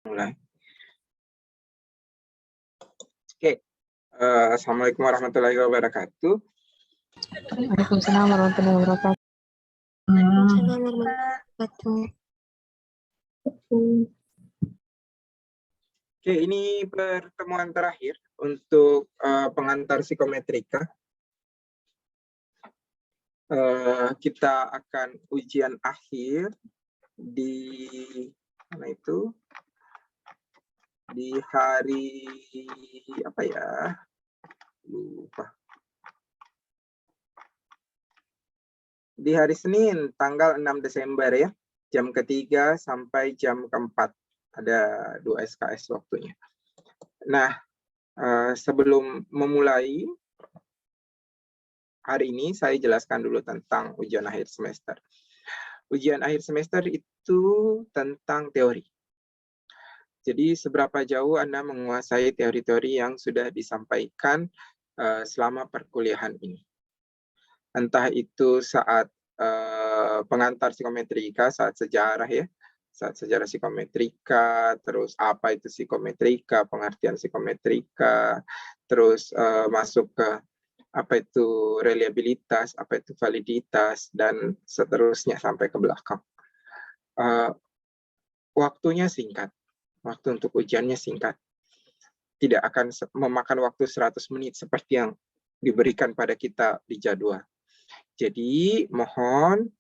Mulai. Oke. Assalamualaikum warahmatullahi wabarakatuh. Waalaikumsalam warahmatullahi wabarakatuh. Waalaikumsalam warahmatullahi wabarakatuh. Oke, ini pertemuan terakhir untuk pengantar psikometrika. Kita akan ujian akhir di mana itu? Di hari apa ya? Lupa. Di hari Senin, tanggal 6 Desember ya, jam ketiga sampai jam keempat. Ada 2 SKS waktunya. Nah, sebelum memulai hari ini, saya jelaskan dulu tentang ujian akhir semester. Ujian akhir semester itu tentang teori. Jadi, seberapa jauh Anda menguasai teori-teori yang sudah disampaikan selama perkuliahan ini. Entah itu saat pengantar psikometrika, saat sejarah ya, saat sejarah psikometrika, terus apa itu psikometrika, pengertian psikometrika, terus masuk ke apa itu reliabilitas, apa itu validitas, dan seterusnya sampai ke belakang. Waktunya singkat, waktu untuk ujiannya singkat. Tidak akan memakan waktu 100 menit seperti yang diberikan pada kita di jadwal. Jadi mohon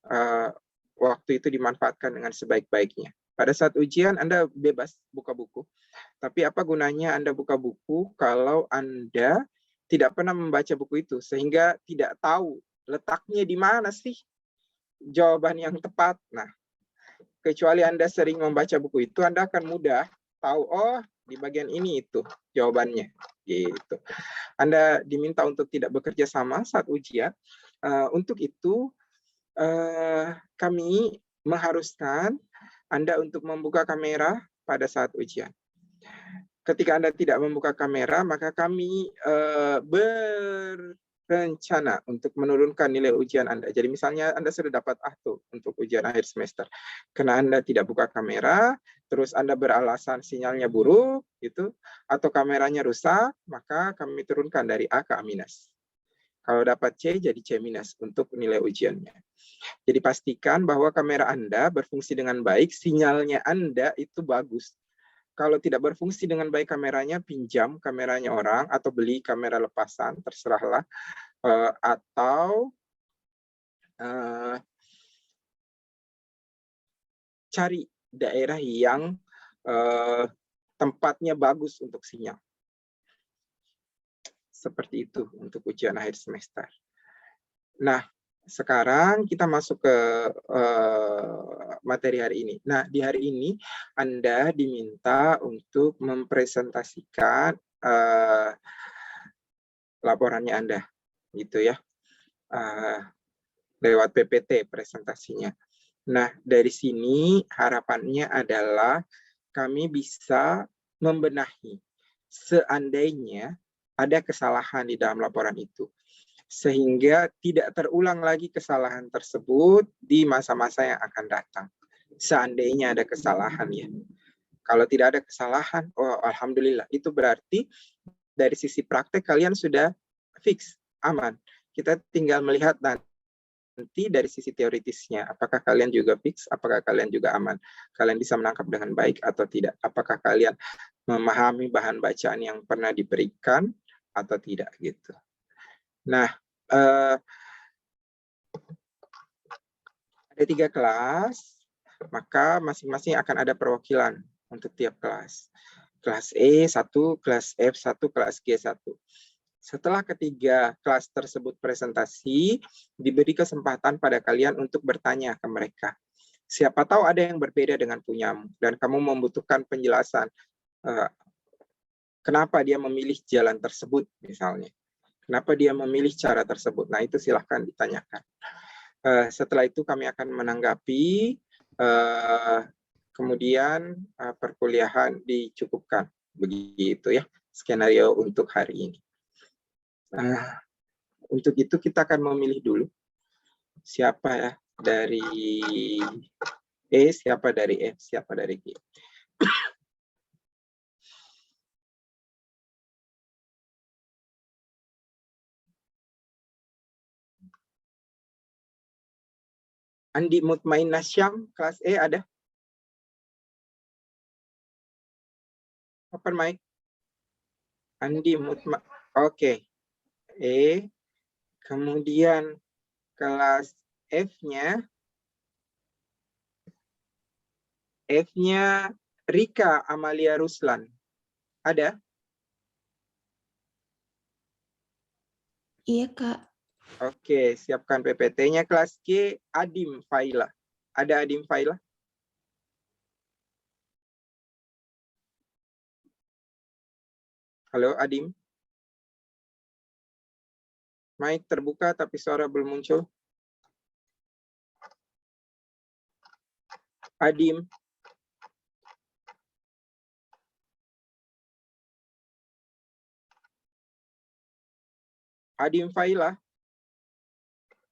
waktu itu dimanfaatkan dengan sebaik-baiknya. Pada saat ujian Anda bebas buka buku. Tapi apa gunanya Anda buka buku kalau Anda tidak pernah membaca buku itu, sehingga tidak tahu letaknya di mana sih jawaban yang tepat. Nah, kecuali Anda sering membaca buku itu, Anda akan mudah tahu, oh di bagian ini itu jawabannya. Gitu. Anda diminta untuk tidak bekerja sama saat ujian. Untuk itu, kami mengharuskan Anda untuk membuka kamera pada saat ujian. Ketika Anda tidak membuka kamera, maka kami berencana untuk menurunkan nilai ujian Anda. Jadi misalnya Anda sudah dapat tuh untuk ujian akhir semester. Karena Anda tidak buka kamera, terus Anda beralasan sinyalnya buruk, gitu, atau kameranya rusak, maka kami turunkan dari A ke A-. Kalau dapat C, jadi C- untuk nilai ujiannya. Jadi pastikan bahwa kamera Anda berfungsi dengan baik, sinyalnya Anda itu bagus. Kalau tidak berfungsi dengan baik kameranya, pinjam kameranya orang, atau beli kamera lepasan, terserahlah. Atau cari daerah yang tempatnya bagus untuk sinyal. Seperti itu untuk ujian akhir semester. Nah, sekarang kita masuk ke materi hari ini. Nah, di hari ini Anda diminta untuk mempresentasikan laporannya Anda, gitu ya, lewat PPT presentasinya. Nah, dari sini harapannya adalah kami bisa membenahi seandainya ada kesalahan di dalam laporan itu, sehingga tidak terulang lagi kesalahan tersebut di masa-masa yang akan datang. Seandainya ada kesalahan ya. Kalau tidak ada kesalahan, oh alhamdulillah, itu berarti dari sisi praktek kalian sudah fix, aman. Kita tinggal melihat nanti dari sisi teoritisnya, apakah kalian juga fix, apakah kalian juga aman, kalian bisa menangkap dengan baik atau tidak, apakah kalian memahami bahan bacaan yang pernah diberikan atau tidak gitu. Nah, ada 3 kelas, maka masing-masing akan ada perwakilan untuk tiap kelas. Kelas E1, kelas F1, kelas G1. Setelah ketiga kelas tersebut presentasi, diberi kesempatan pada kalian untuk bertanya ke mereka. Siapa tahu ada yang berbeda dengan punyamu, dan kamu membutuhkan penjelasan kenapa dia memilih jalan tersebut misalnya. Kenapa dia memilih cara tersebut. Nah, itu silahkan ditanyakan. Setelah itu kami akan menanggapi, kemudian perkuliahan dicukupkan. Begitu ya, skenario untuk hari ini. Untuk itu kita akan memilih dulu siapa ya dari E, siapa dari F, siapa dari G. Andi Mutmainnah Syam, kelas E ada? Open mic. Andi Mutma. Oke. E. Kemudian kelas F-nya. F-nya Rika Amalia Ruslan. Ada? Iya, Kak. Oke, siapkan PPT-nya. Kelas G, Adim Faila. Ada Adim Faila? Halo, Adim. Mic terbuka tapi suara belum muncul. Adim. Adim Faila.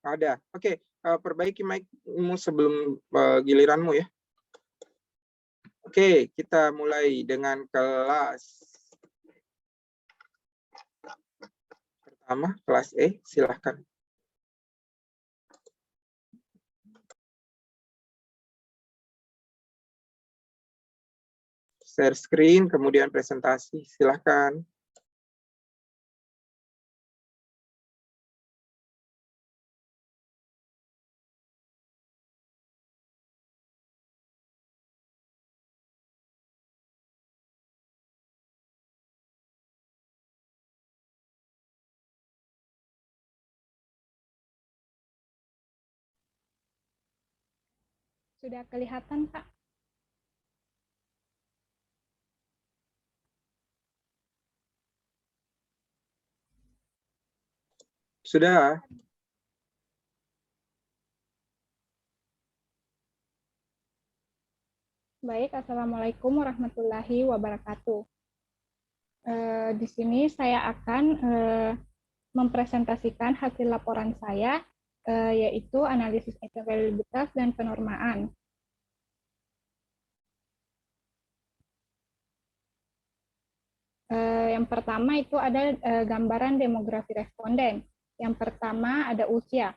Ada. Oke, perbaiki mic-mu sebelum giliranmu ya. Oke, kita mulai dengan kelas pertama, kelas E, silahkan. Share screen, kemudian presentasi, silahkan. Sudah kelihatan, Kak? Sudah. Baik, Assalamualaikum warahmatullahi wabarakatuh. Di sini saya akan mempresentasikan hasil laporan saya, yaitu analisis elektabilitas dan penormaan. Yang pertama itu ada gambaran demografi responden. Yang pertama ada usia.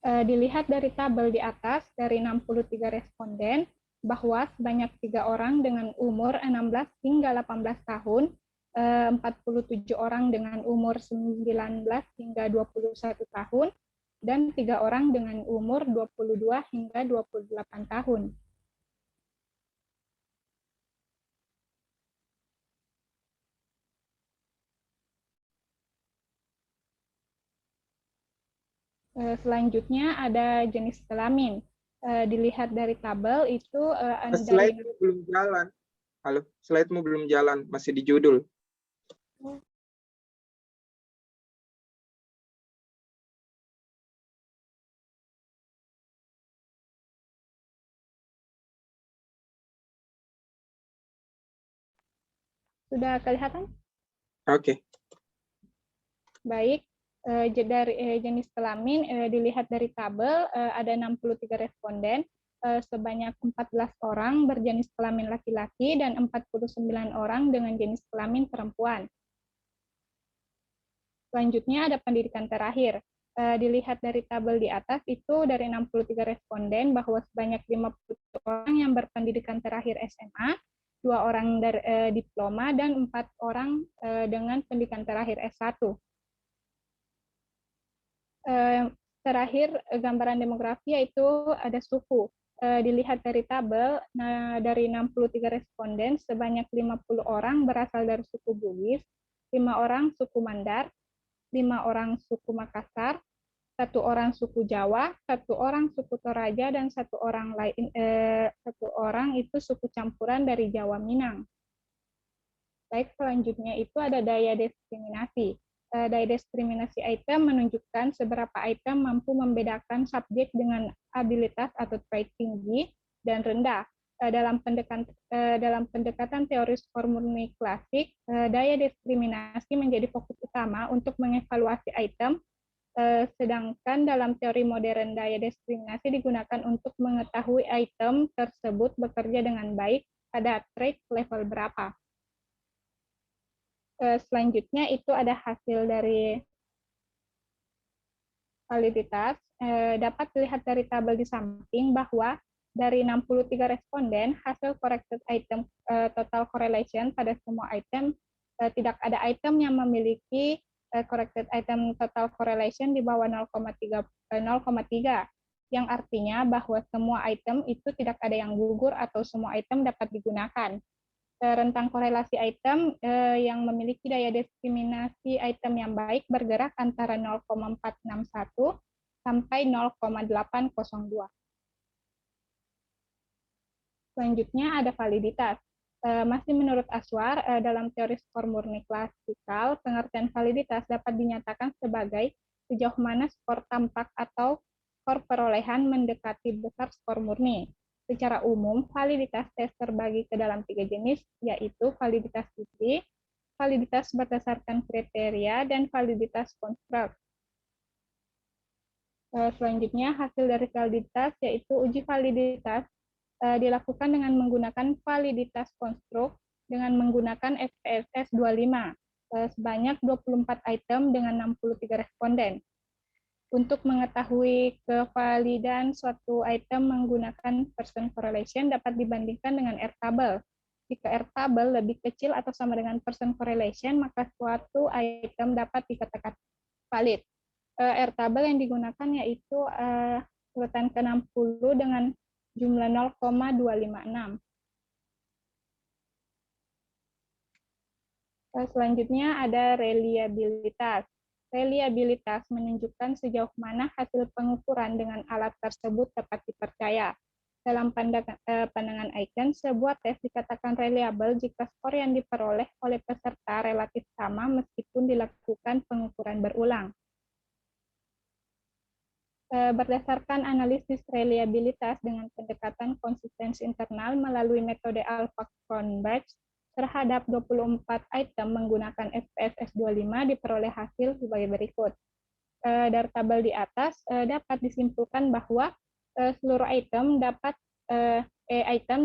Dilihat dari tabel di atas, dari 63 responden, bahwa sebanyak 3 orang dengan umur 16 hingga 18 tahun, 47 orang dengan umur 19 hingga 21 tahun, dan 3 orang dengan umur 22 hingga 28 tahun. Selanjutnya ada jenis kelamin. Dilihat dari tabel itu Slide-mu belum jalan. Halo, slide-mu belum jalan, masih di judul. Sudah kelihatan? Oke. Baik, dari jenis kelamin dilihat dari tabel ada 63 responden, sebanyak 14 orang berjenis kelamin laki-laki dan 49 orang dengan jenis kelamin perempuan. Selanjutnya ada pendidikan terakhir. Dilihat dari tabel di atas itu dari 63 responden bahwa sebanyak 50 orang yang berpendidikan terakhir SMA, 2 orang diploma, dan 4 orang dengan pendidikan terakhir S1. Terakhir, gambaran demografi yaitu ada suku. Dilihat dari tabel, dari 63 responden, sebanyak 50 orang berasal dari suku Bugis, 5 orang suku Mandar, 5 orang suku Makassar, 1 orang suku Jawa, 1 orang suku Toraja, dan 1 orang itu suku campuran dari Jawa Minang. Baik, selanjutnya itu ada daya diskriminasi. Daya diskriminasi item menunjukkan seberapa item mampu membedakan subjek dengan abilitas atau trait tinggi dan rendah. Dalam pendekatan teori formulasi klasik, daya diskriminasi menjadi fokus utama untuk mengevaluasi item, sedangkan dalam teori modern daya diskriminasi digunakan untuk mengetahui item tersebut bekerja dengan baik pada trait level berapa. Selanjutnya itu ada hasil dari validitas, dapat dilihat dari tabel di samping bahwa dari 63 responden, hasil corrected item total correlation pada semua item, tidak ada item yang memiliki corrected item total correlation di bawah 0,3, yang artinya bahwa semua item itu tidak ada yang gugur atau semua item dapat digunakan. Rentang korelasi item yang memiliki daya diskriminasi item yang baik bergerak antara 0,461 sampai 0,802. Selanjutnya ada validitas. Masih menurut Aswar, dalam teori skor murni klasikal, pengertian validitas dapat dinyatakan sebagai sejauh mana skor tampak atau skor perolehan mendekati besar skor murni. Secara umum, validitas tes terbagi ke dalam 3 jenis, yaitu validitas uji, validitas berdasarkan kriteria, dan validitas konstruk. Selanjutnya, hasil dari validitas yaitu uji validitas dilakukan dengan menggunakan validitas konstruk dengan menggunakan SPSS 25 sebanyak 24 item dengan 63 responden. Untuk mengetahui kevalidan suatu item menggunakan person correlation dapat dibandingkan dengan R-table. Jika R-table lebih kecil atau sama dengan person correlation, maka suatu item dapat dikatakan valid. R-table yang digunakan yaitu urutan ke-60 dengan jumlah 0,256. Selanjutnya ada reliabilitas. Reliabilitas menunjukkan sejauh mana hasil pengukuran dengan alat tersebut dapat dipercaya. Dalam pandangan Aiken, sebuah tes dikatakan reliable jika skor yang diperoleh oleh peserta relatif sama meskipun dilakukan pengukuran berulang. Berdasarkan analisis reliabilitas dengan pendekatan konsistensi internal melalui metode Alpha-Cronbach, terhadap 24 item menggunakan SPSS 25 diperoleh hasil sebagai berikut. Dari tabel di atas dapat disimpulkan bahwa seluruh item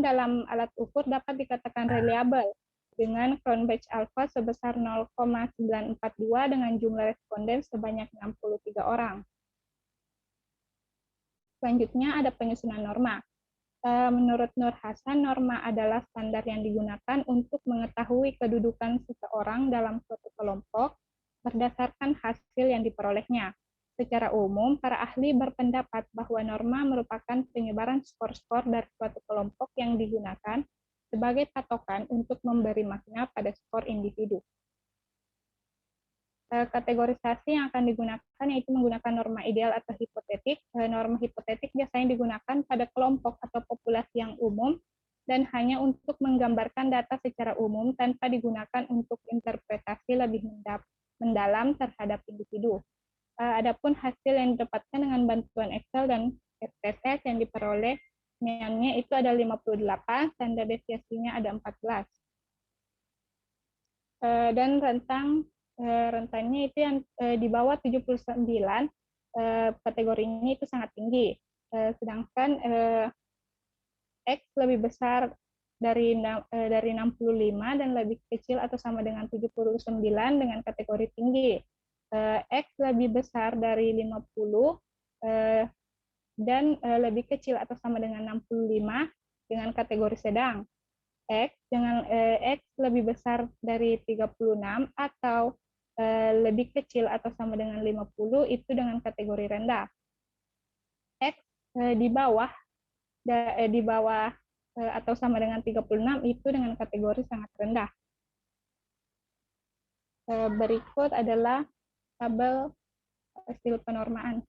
dalam alat ukur dapat dikatakan reliable dengan Cronbach alpha sebesar 0,942 dengan jumlah responden sebanyak 63 orang. Selanjutnya ada penyusunan norma. Menurut Nur Hasan, norma adalah standar yang digunakan untuk mengetahui kedudukan seseorang dalam suatu kelompok berdasarkan hasil yang diperolehnya. Secara umum, para ahli berpendapat bahwa norma merupakan penyebaran skor-skor dari suatu kelompok yang digunakan sebagai patokan untuk memberi makna pada skor individu. Kategorisasi yang akan digunakan yaitu menggunakan norma ideal atau hipotetik. Norma hipotetik biasanya digunakan pada kelompok atau populasi yang umum dan hanya untuk menggambarkan data secara umum tanpa digunakan untuk interpretasi lebih mendalam terhadap individu. Adapun hasil yang didapatkan dengan bantuan Excel dan SPSS yang diperolehnya itu ada 58, standar deviasinya ada 14. Dan rentannya itu yang di bawah 79, kategorinya itu sangat tinggi. Sedangkan X lebih besar dari 65 dan lebih kecil atau sama dengan 79 dengan kategori tinggi. X lebih besar dari 50 dan lebih kecil atau sama dengan 65 dengan kategori sedang. X lebih besar dari 36 atau lebih kecil atau sama dengan 50 itu dengan kategori rendah. X di bawah atau sama dengan 36 itu dengan kategori sangat rendah. Berikut adalah tabel hasil penormaan.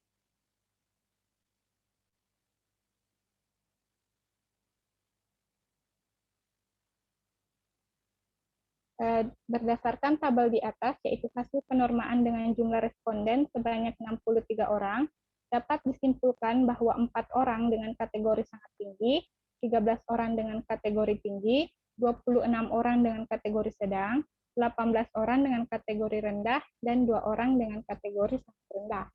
Berdasarkan tabel di atas, yaitu hasil penormaan dengan jumlah responden sebanyak 63 orang, dapat disimpulkan bahwa 4 orang dengan kategori sangat tinggi, 13 orang dengan kategori tinggi, 26 orang dengan kategori sedang, 18 orang dengan kategori rendah, dan 2 orang dengan kategori sangat rendah.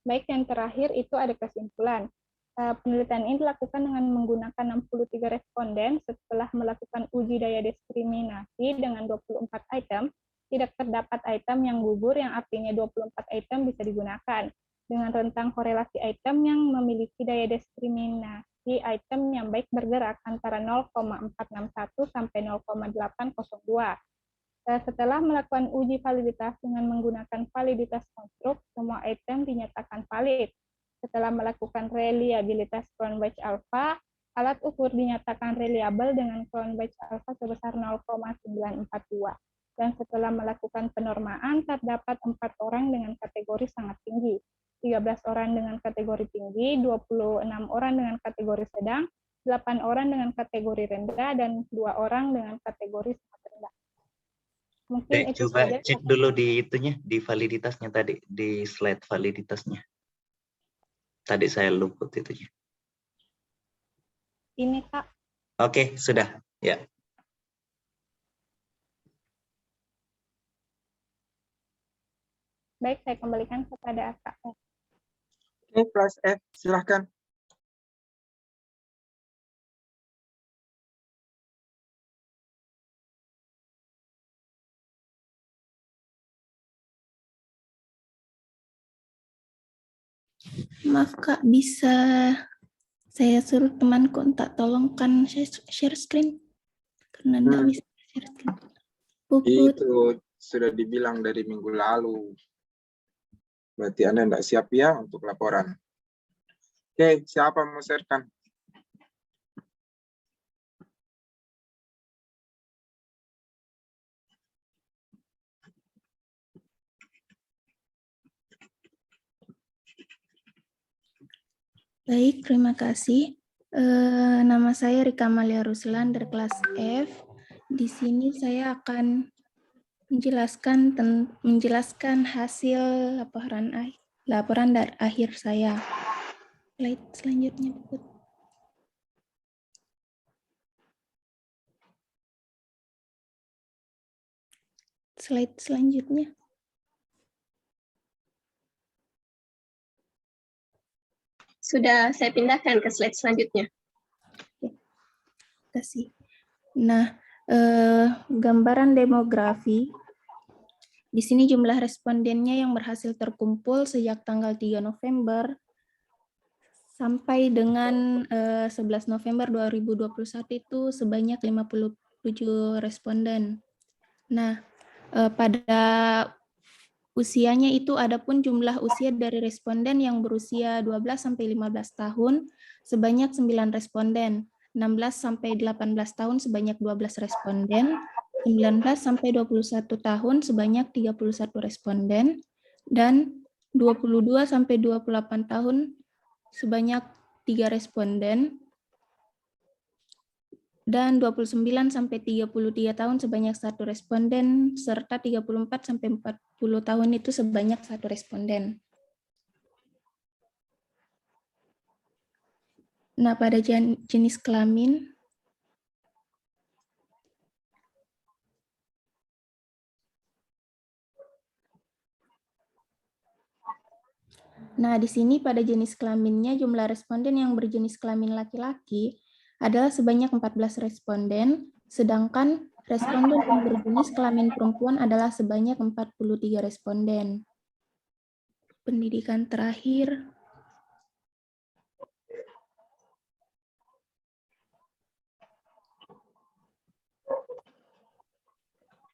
Baik, yang terakhir itu ada kesimpulan. Penelitian ini dilakukan dengan menggunakan 63 responden setelah melakukan uji daya diskriminasi dengan 24 item, tidak terdapat item yang gugur yang artinya 24 item bisa digunakan. Dengan rentang korelasi item yang memiliki daya diskriminasi item yang baik bergerak antara 0,461 sampai 0,802. Setelah melakukan uji validitas dengan menggunakan validitas konstruk, semua item dinyatakan valid. Setelah melakukan reliabilitas clone batch alpha, alat ukur dinyatakan reliable dengan clone batch alpha sebesar 0,942. Dan setelah melakukan penormaan, terdapat 4 orang dengan kategori sangat tinggi, 13 orang dengan kategori tinggi, 26 orang dengan kategori sedang, 8 orang dengan kategori rendah, dan 2 orang dengan kategori sangat rendah. Mungkin itu Coba saja. cek dulu di itunya, di validitasnya tadi, di slide validitasnya. Tadi saya luput itunya. Ini, Kak. Oke, sudah. Ya. Baik, saya kembalikan kepada Kak. Oke, kelas F, silahkan. Maaf Kak, bisa saya suruh temanku untuk tolongkan share screen? Karena tidak bisa share screen. Puput. Itu sudah dibilang dari minggu lalu. Berarti Anda tidak siap ya untuk laporan. Oke, siapa mau sharekan? Baik, terima kasih. Nama saya Rika Malia Ruslan dari kelas F. Di sini saya akan menjelaskan hasil laporan dari akhir saya. Slide selanjutnya, Puput. Slide selanjutnya. Sudah saya pindahkan ke slide selanjutnya. Terima kasih. Nah, gambaran demografi. Di sini jumlah respondennya yang berhasil terkumpul sejak tanggal 3 November sampai dengan 11 November 2021 itu sebanyak 57 responden. Nah, pada usianya itu adapun jumlah usia dari responden yang berusia 12 sampai 15 tahun sebanyak 9 responden, 16 sampai 18 tahun sebanyak 12 responden, 19 sampai 21 tahun sebanyak 31 responden, dan 22 sampai 28 tahun sebanyak 3 responden, dan 29 sampai 33 tahun sebanyak 1 responden, serta 34 sampai 40 tahun itu sebanyak 1 responden. Nah, pada jenis kelamin, nah di sini pada jenis kelaminnya jumlah responden yang berjenis kelamin laki-laki adalah sebanyak 14 responden, sedangkan responden yang berjenis kelamin perempuan adalah sebanyak 43 responden. Pendidikan terakhir.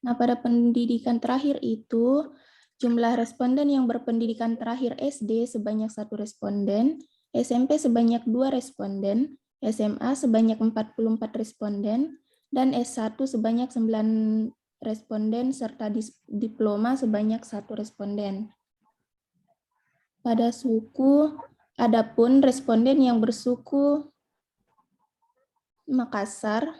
Nah, pada pendidikan terakhir itu, jumlah responden yang berpendidikan terakhir SD sebanyak 1 responden, SMP sebanyak 2 responden, SMA sebanyak 44 responden, dan S1 sebanyak 9 responden, serta diploma sebanyak 1 responden. Pada suku, adapun responden yang bersuku Makassar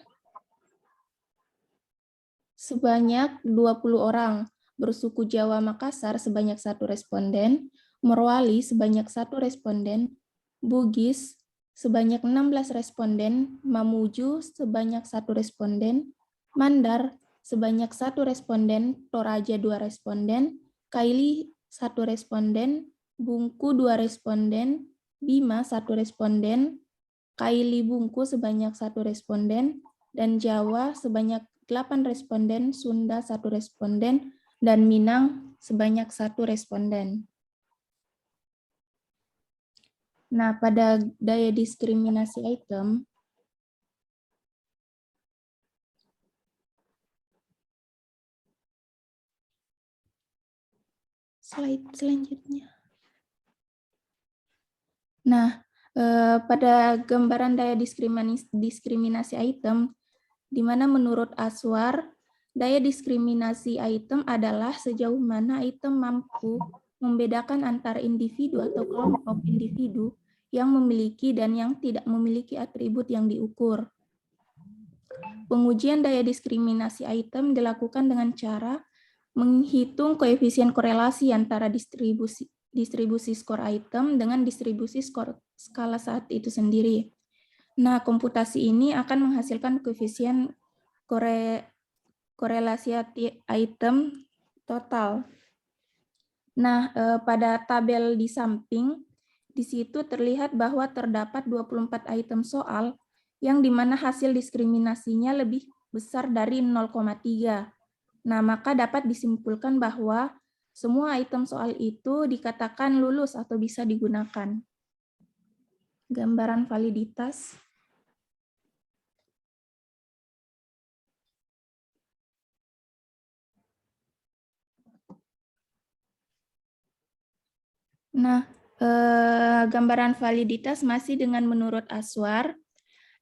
sebanyak 20 orang, bersuku Jawa Makassar sebanyak 1 responden, Morowali sebanyak 1 responden, Bugis sebanyak 16 responden, Mamuju sebanyak 1 responden, Mandar sebanyak 1 responden, Toraja 2 responden, Kaili 1 responden, Bungku 2 responden, Bima 1 responden, Kaili Bungku sebanyak 1 responden, dan Jawa sebanyak 8 responden, Sunda 1 responden, dan Minang sebanyak 1 responden. Nah, pada daya diskriminasi item, slide selanjutnya. Nah, pada gambaran daya diskriminasi item, di mana menurut Aswar, daya diskriminasi item adalah sejauh mana item mampu membedakan antara individu atau kelompok individu yang memiliki dan yang tidak memiliki atribut yang diukur. Pengujian daya diskriminasi item dilakukan dengan cara menghitung koefisien korelasi antara distribusi skor item dengan distribusi skor skala saat itu sendiri. Nah, komputasi ini akan menghasilkan koefisien korelasi item total. Nah, pada tabel di samping, di situ terlihat bahwa terdapat 24 item soal yang dimana hasil diskriminasinya lebih besar dari 0,3. Nah, maka dapat disimpulkan bahwa semua item soal itu dikatakan lulus atau bisa digunakan. Gambaran validitas. Nah, gambaran validitas masih dengan menurut Aswar.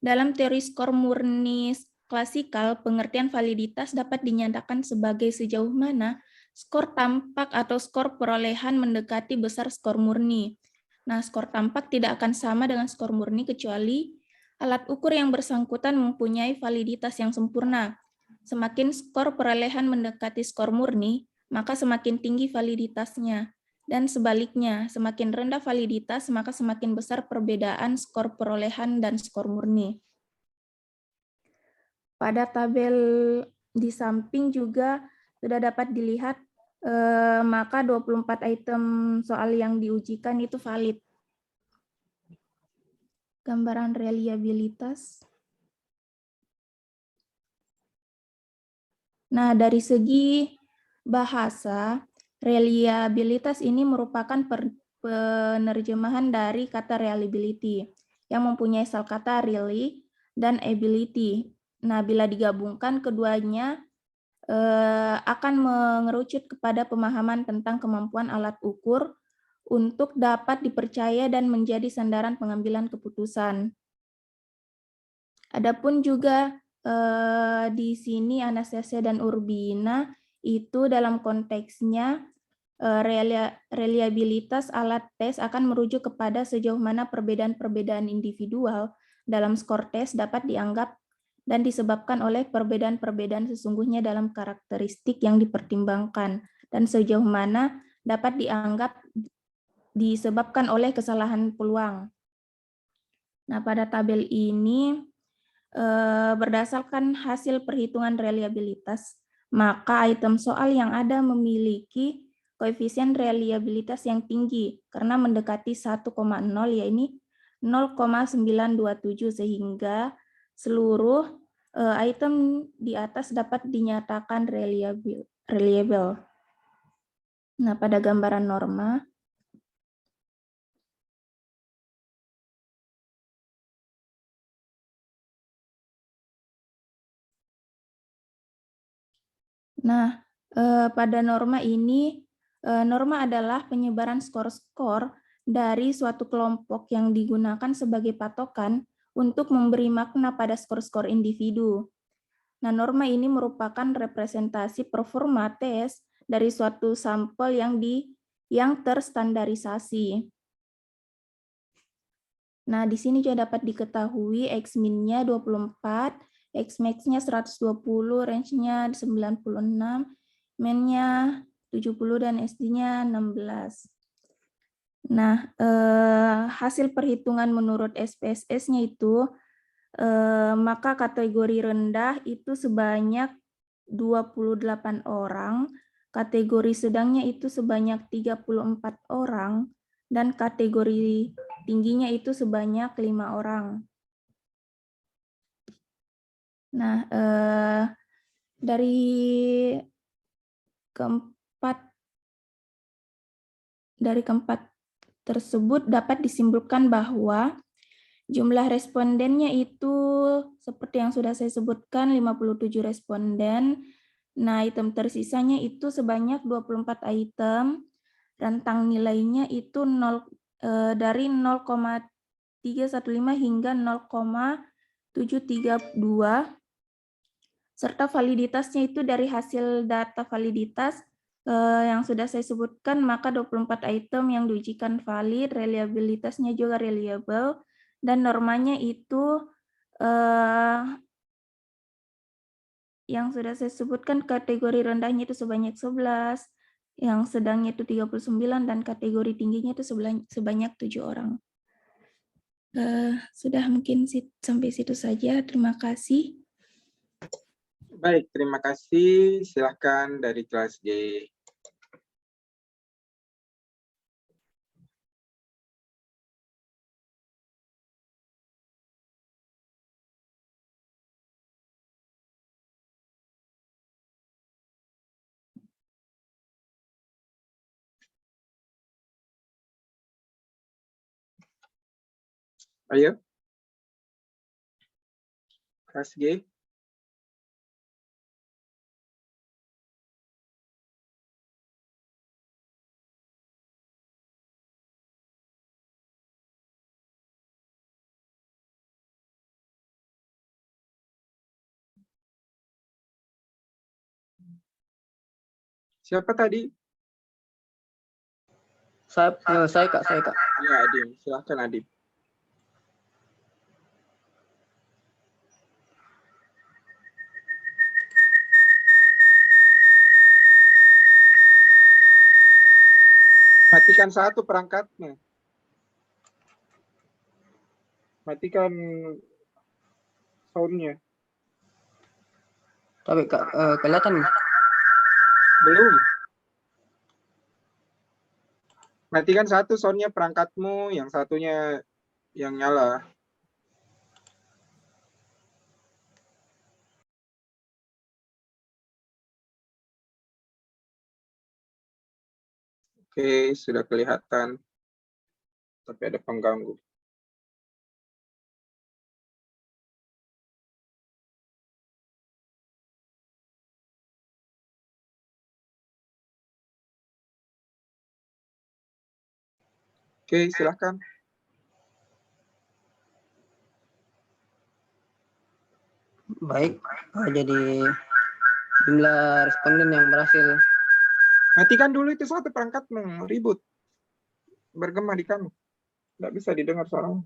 Dalam teori skor murni klasikal, pengertian validitas dapat dinyatakan sebagai sejauh mana skor tampak atau skor perolehan mendekati besar skor murni. Nah, skor tampak tidak akan sama dengan skor murni kecuali alat ukur yang bersangkutan mempunyai validitas yang sempurna. Semakin skor perolehan mendekati skor murni, maka semakin tinggi validitasnya. Dan sebaliknya, semakin rendah validitas, maka semakin besar perbedaan skor perolehan dan skor murni. Pada tabel di samping juga sudah dapat dilihat, maka 24 item soal yang diujikan itu valid. Gambaran reliabilitas. Nah, dari segi bahasa, reliabilitas ini merupakan penerjemahan dari kata reliability yang mempunyai asal kata really dan ability. Nah, bila digabungkan keduanya akan mengerucut kepada pemahaman tentang kemampuan alat ukur untuk dapat dipercaya dan menjadi sandaran pengambilan keputusan. Adapun juga di sini Anastasia dan Urbina itu dalam konteksnya reliabilitas alat tes akan merujuk kepada sejauh mana perbedaan-perbedaan individual dalam skor tes dapat dianggap dan disebabkan oleh perbedaan-perbedaan sesungguhnya dalam karakteristik yang dipertimbangkan dan sejauh mana dapat dianggap disebabkan oleh kesalahan peluang. Nah, pada tabel ini berdasarkan hasil perhitungan reliabilitas, maka item soal yang ada memiliki koefisien reliabilitas yang tinggi karena mendekati 1,0 yaitu 0,927 sehingga seluruh item di atas dapat dinyatakan reliable. Nah, pada gambaran norma, nah, pada norma ini, norma adalah penyebaran skor-skor dari suatu kelompok yang digunakan sebagai patokan untuk memberi makna pada skor-skor individu. Nah, norma ini merupakan representasi performa tes dari suatu sampel yang terstandarisasi. Nah, di sini juga dapat diketahui X-min-nya 24, X-max-nya 120, range-nya 96, min-nya 70, dan SD-nya 16. Nah, hasil perhitungan menurut SPSS-nya itu, maka kategori rendah itu sebanyak 28 orang, kategori sedangnya itu sebanyak 34 orang, dan kategori tingginya itu sebanyak 5 orang. Nah, dari keempat tersebut dapat disimpulkan bahwa jumlah respondennya itu seperti yang sudah saya sebutkan 57 responden. Nah, item tersisanya itu sebanyak 24 item. Rentang nilainya itu dari 0,315 hingga 0,732. Serta validitasnya itu dari hasil data validitas yang sudah saya sebutkan, maka 24 item yang diujikan valid, reliabilitasnya juga reliable, dan normanya itu yang sudah saya sebutkan kategori rendahnya itu sebanyak 11, yang sedangnya itu 39, dan kategori tingginya itu sebanyak 7 orang. Sudah mungkin sampai situ saja. Terima kasih. Baik, terima kasih. Silakan dari kelas G. Ayo. Kelas G. Siapa tadi? Saya Kak. Ya, Adim. Silakan Adim. Matikan satu perangkatnya. Matikan soundnya. Tapi Kak, kelihatan nih. Belum. Matikan satu soundnya perangkatmu, yang satunya yang nyala. Oke, sudah kelihatan. Tapi ada pengganggu. Oke, silakan. Baik, jadi jumlah responden yang berhasil. Matikan dulu itu satu perangkatmu, ribut. Bergema di kami. Tidak bisa didengar suaramu.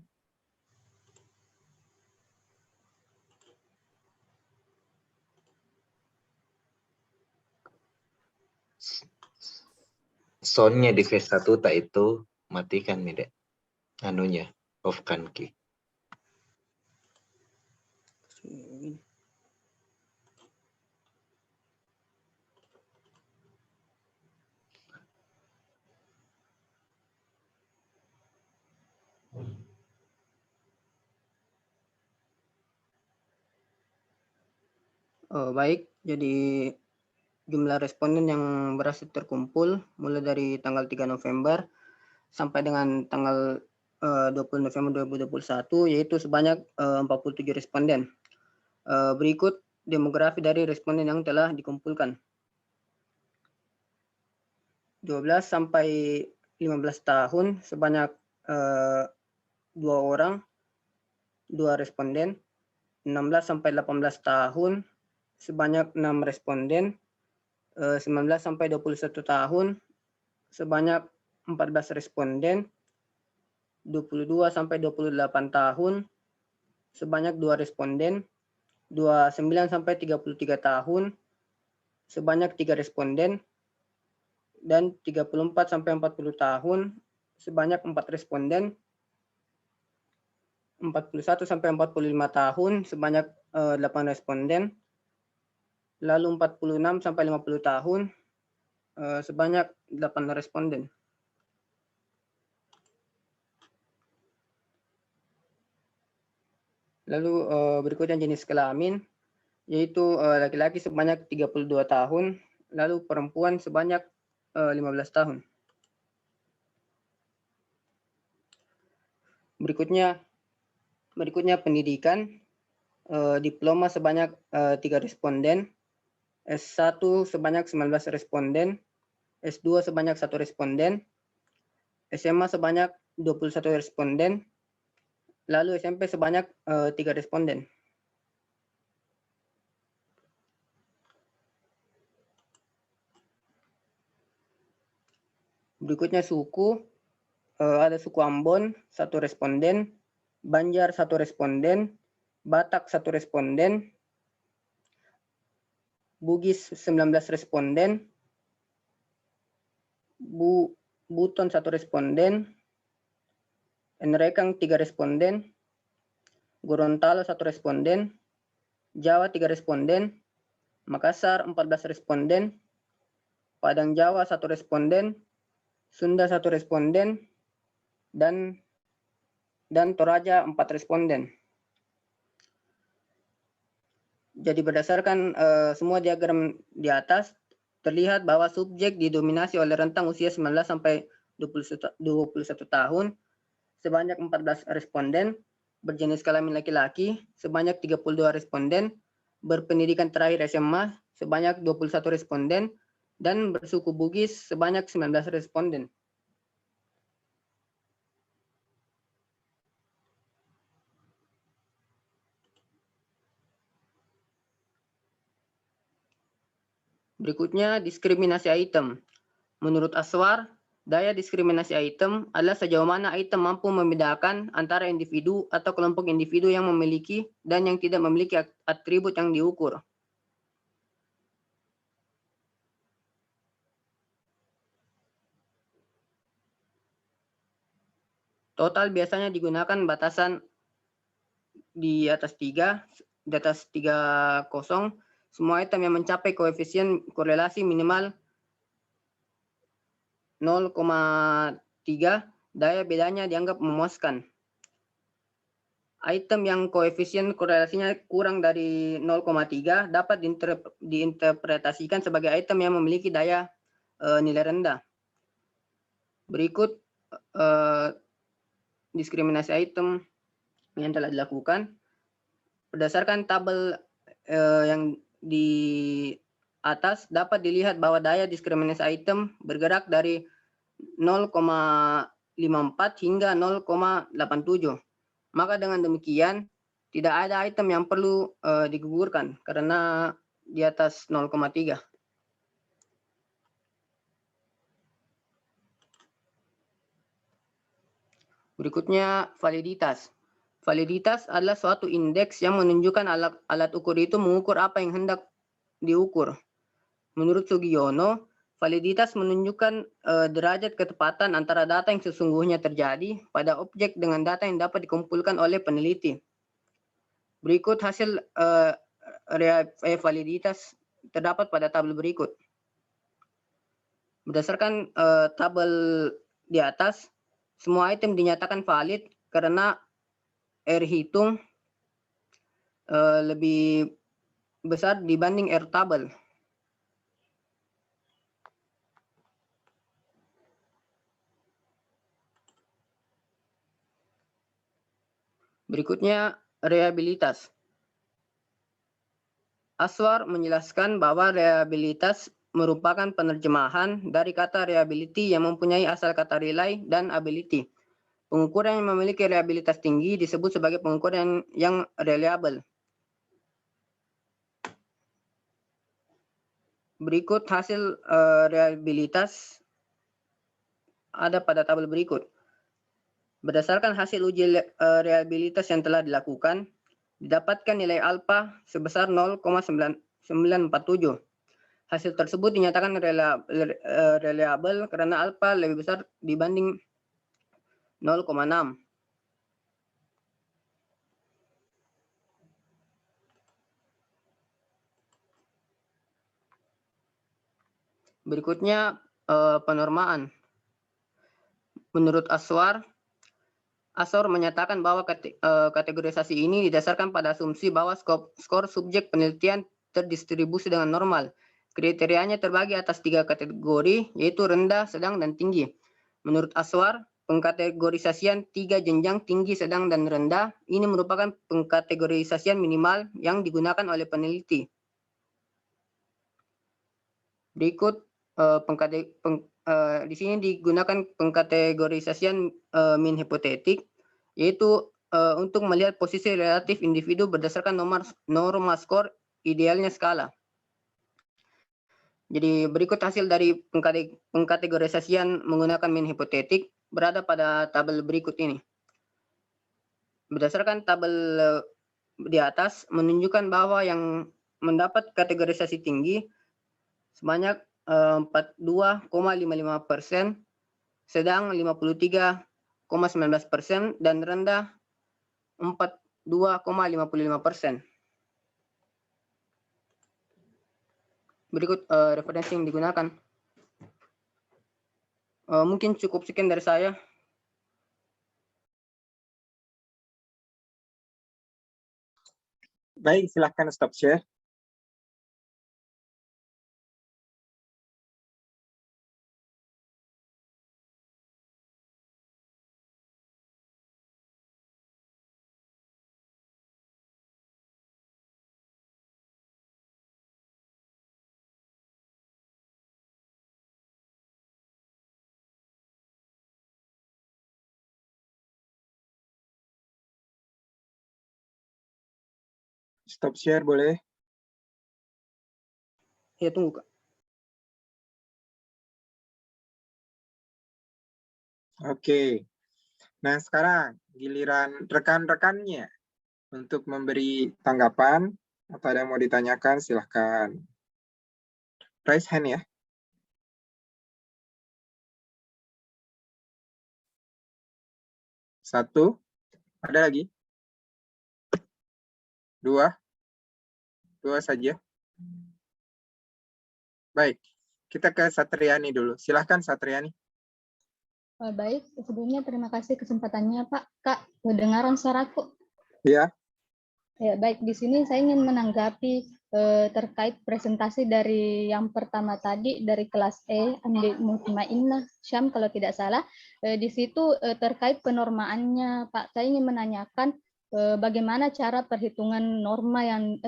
Soundnya di V1 tak itu matikan nih dek. Anunya, off kan ki. Baik, jadi jumlah responden yang berhasil terkumpul mulai dari tanggal 3 November sampai dengan tanggal 20 November 2021 yaitu sebanyak 47 responden. Berikut demografi dari responden yang telah dikumpulkan. 12 sampai 15 tahun sebanyak 2 orang, 2 responden. 16 sampai 18 tahun sebanyak 6 responden. 19 sampai 21 tahun sebanyak 14 responden. 22 sampai 28 tahun sebanyak 2 responden. 29 sampai 33 tahun sebanyak 3 responden. Dan 34 sampai 40 tahun sebanyak 4 responden. 41 sampai 45 tahun sebanyak 8 responden. Lalu 46 sampai 50 tahun sebanyak 8 responden. Lalu berikutnya jenis kelamin, yaitu laki-laki sebanyak 32 tahun, lalu perempuan sebanyak 15 tahun. Berikutnya pendidikan, diploma sebanyak 3 responden, S1 sebanyak 19 responden, S2 sebanyak 1 responden, SMA sebanyak 21 responden, lalu SMP sebanyak 3 responden. Berikutnya suku, ada suku Ambon 1 responden, Banjar 1 responden, Batak 1 responden, Bugis 19 responden, Buton 1 responden, Enrekang 3 responden, Gorontalo 1 responden, Jawa 3 responden, Makassar 14 responden, Padang Jawa 1 responden, Sunda 1 responden, dan Toraja 4 responden. Jadi berdasarkan semua diagram di atas, terlihat bahwa subjek didominasi oleh rentang usia 19 sampai 21 tahun sebanyak 14 responden, berjenis kelamin laki-laki sebanyak 32 responden, berpendidikan terakhir SMA sebanyak 21 responden, dan bersuku Bugis sebanyak 19 responden. Berikutnya, diskriminasi item. Menurut Aswar, daya diskriminasi item adalah sejauh mana item mampu membedakan antara individu atau kelompok individu yang memiliki dan yang tidak memiliki atribut yang diukur. Total biasanya digunakan batasan di atas 3, semua item yang mencapai koefisien korelasi minimal 0,3, daya bedanya dianggap memuaskan. Item yang koefisien korelasinya kurang dari 0,3 dapat diinterpretasikan sebagai item yang memiliki daya nilai rendah. Berikut diskriminasi item yang telah dilakukan. Berdasarkan tabel yang di atas dapat dilihat bahwa daya diskriminasi item bergerak dari 0,54 hingga 0,87. Maka dengan demikian tidak ada item yang perlu digugurkan karena di atas 0,3. Berikutnya validitas. Validitas adalah suatu indeks yang menunjukkan alat ukur itu mengukur apa yang hendak diukur. Menurut Sugiono, validitas menunjukkan derajat ketepatan antara data yang sesungguhnya terjadi pada objek dengan data yang dapat dikumpulkan oleh peneliti. Berikut hasil validitas terdapat pada tabel berikut. Berdasarkan tabel di atas, semua item dinyatakan valid karena R hitung lebih besar dibanding R tabel. Berikutnya, reliabilitas. Aswar menjelaskan bahwa reliabilitas merupakan penerjemahan dari kata reliability yang mempunyai asal kata rely dan ability. Pengukuran yang memiliki reliabilitas tinggi disebut sebagai pengukuran yang reliable. Berikut hasil reliabilitas ada pada tabel berikut. Berdasarkan hasil uji reliabilitas yang telah dilakukan, didapatkan nilai alfa sebesar 0,947. Hasil tersebut dinyatakan reliable karena alfa lebih besar dibanding 0,6. Berikutnya penormaan. Menurut Aswar menyatakan bahwa kategorisasi ini didasarkan pada asumsi bahwa skor subjek penelitian terdistribusi dengan normal. Kriterianya terbagi atas 3 kategori, yaitu rendah, sedang, dan tinggi. Menurut Aswar, pengkategorisasian 3 jenjang tinggi, sedang, dan rendah ini merupakan pengkategorisasian minimal yang digunakan oleh peneliti. Berikut di sini digunakan pengkategorisasian mean hipotetik, yaitu untuk melihat posisi relatif individu berdasarkan norma skor idealnya skala. Jadi berikut hasil dari pengkategorisasian menggunakan mean hipotetik berada pada tabel berikut ini. Berdasarkan tabel di atas menunjukkan bahwa yang mendapat kategorisasi tinggi sebanyak 42,55%, sedang 53,19%, dan rendah 42,55%. Berikut referensi yang digunakan. Mungkin cukup sekian dari saya. Baik, silahkan stop share. Stop share boleh? Ya, tunggu, Kak. Oke. Nah, sekarang giliran rekan-rekannya untuk memberi tanggapan atau ada yang mau ditanyakan, silahkan. Raise hand ya. Satu. Ada lagi? Dua. Dua saja. Baik. Kita ke Satriani dulu. Silahkan Satriani. Baik, sebelumnya terima kasih kesempatannya Pak. Kak, kedengaran suaraku? Ya. Ya, baik, di sini saya ingin menanggapi terkait presentasi dari yang pertama tadi dari kelas E, Andi Mutmainnah Syam kalau tidak salah. Di situ terkait penormaannya Pak, saya ingin menanyakan bagaimana cara perhitungan norma yang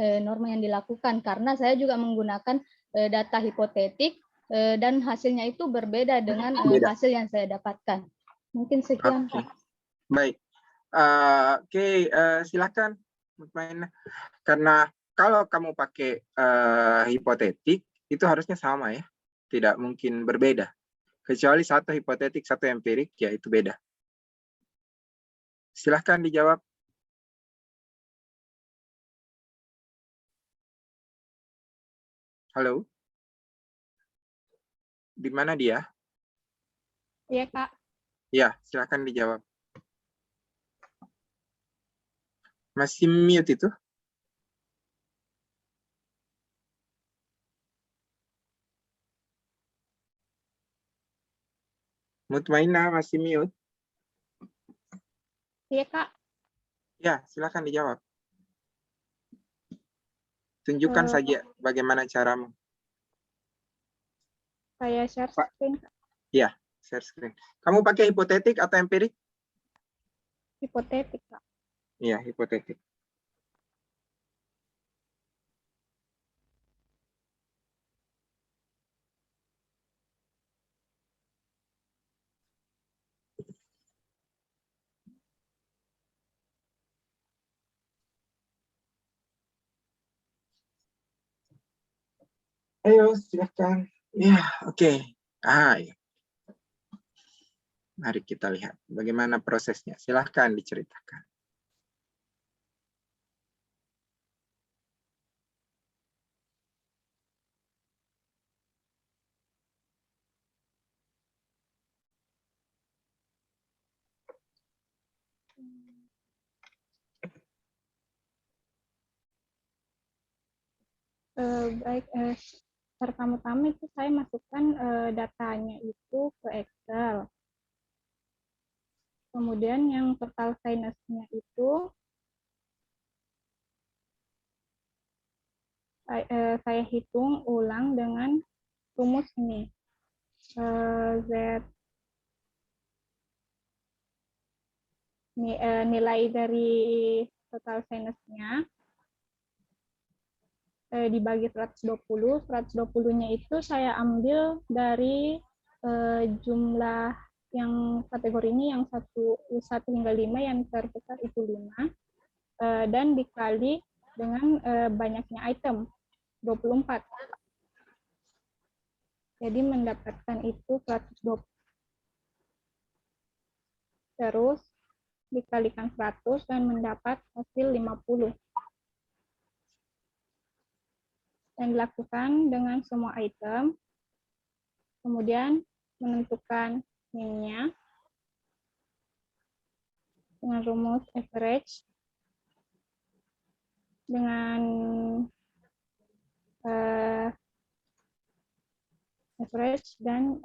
dilakukan, karena saya juga menggunakan data hipotetik dan hasilnya itu berbeda dengan hasil yang saya dapatkan. Mungkin sekian Pak. Baik. Oke, silakan Mutmainnah. Karena kalau kamu pakai hipotetik, itu harusnya sama ya. Tidak mungkin berbeda. Kecuali satu hipotetik, satu empirik, ya itu beda. Silahkan dijawab. Halo? Di mana dia? Iya, Kak. Ya, silahkan dijawab. Masih mute itu? Mutmainnah masih mute? Iya, Kak. Ya, silakan dijawab. Tunjukkan saja bagaimana caramu. Saya share Pak. screen, Kak. Ya, share screen. Kamu pakai hipotetik atau empirik? Hipotetik, Kak. Iya, hipotetik. Ayo, silakan. Ya, oke. Ya. Mari kita lihat bagaimana prosesnya. Silahkan diceritakan. Baik, pertama-tama itu saya masukkan datanya itu ke Excel. Kemudian yang total sinus-nya itu saya hitung ulang dengan rumus ini. Z nilai dari total sinusnya dibagi 120. 120-nya itu saya ambil dari jumlah yang kategori ini, yang 1 hingga 5, yang terbesar itu 5, dan dikali dengan banyaknya item, 24. Jadi mendapatkan itu 120. Terus dikalikan 100 dan mendapat hasil 50. Dan dilakukan dengan semua item. Kemudian menentukan min-nya dengan rumus average dengan average dan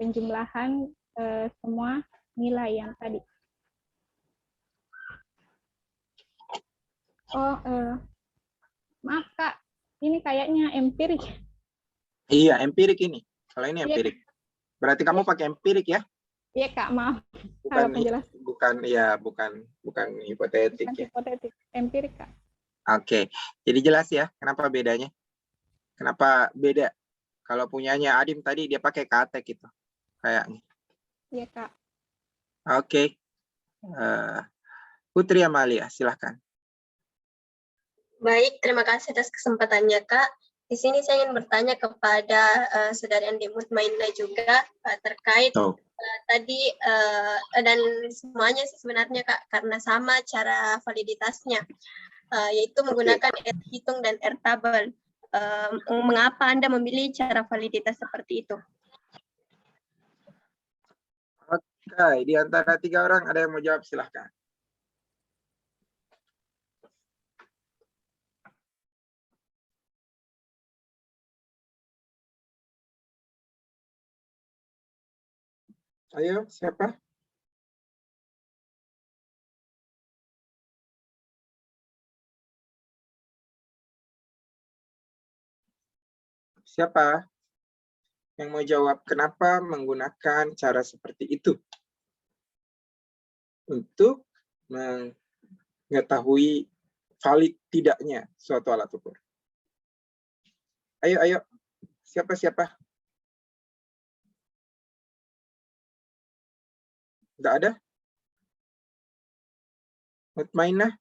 penjumlahan semua nilai yang tadi. Maaf Kak, ini kayaknya empirik. Iya, empirik ini. Kalau ini Iya, empirik. Berarti kamu pakai empirik ya? Iya Kak, maaf. Bukan, Kalau penjelasan bukan hipotetik ya. hipotetik, empirik Kak. Oke, jadi jelas ya kenapa bedanya? Kenapa beda? Kalau punyanya Adim tadi dia pakai katek gitu, kayaknya. Iya Kak. Oke, Putri Amalia, silahkan. Baik, terima kasih atas kesempatannya, Kak. Di sini saya ingin bertanya kepada Saudari Andi Mutmainah juga terkait tadi dan semuanya sih sebenarnya Kak, karena sama cara validitasnya, yaitu menggunakan R-hitung dan R-tabel. Mengapa Anda memilih cara validitas seperti itu? Oke, di antara 3 orang ada yang mau jawab, silahkan. Ayo, siapa? Siapa yang mau jawab kenapa menggunakan cara seperti itu untuk mengetahui valid tidaknya suatu alat ukur? Ayo. Siapa? Nggak ada? Mutmainah?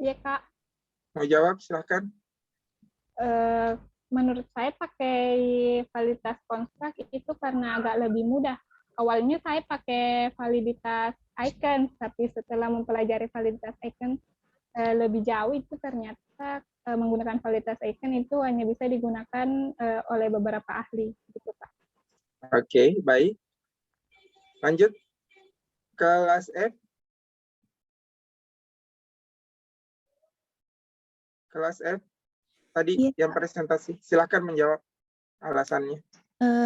Iya Kak. Mau jawab, silahkan. Menurut saya pakai validitas konstrak itu karena agak lebih mudah. Awalnya saya pakai validitas icon, tapi setelah mempelajari validitas icon lebih jauh, itu ternyata menggunakan validitas icon itu hanya bisa digunakan oleh beberapa ahli. Gitu, Kak. Oke, baik. Lanjut. Kelas F. Kelas F. Tadi yang presentasi. Silahkan menjawab alasannya.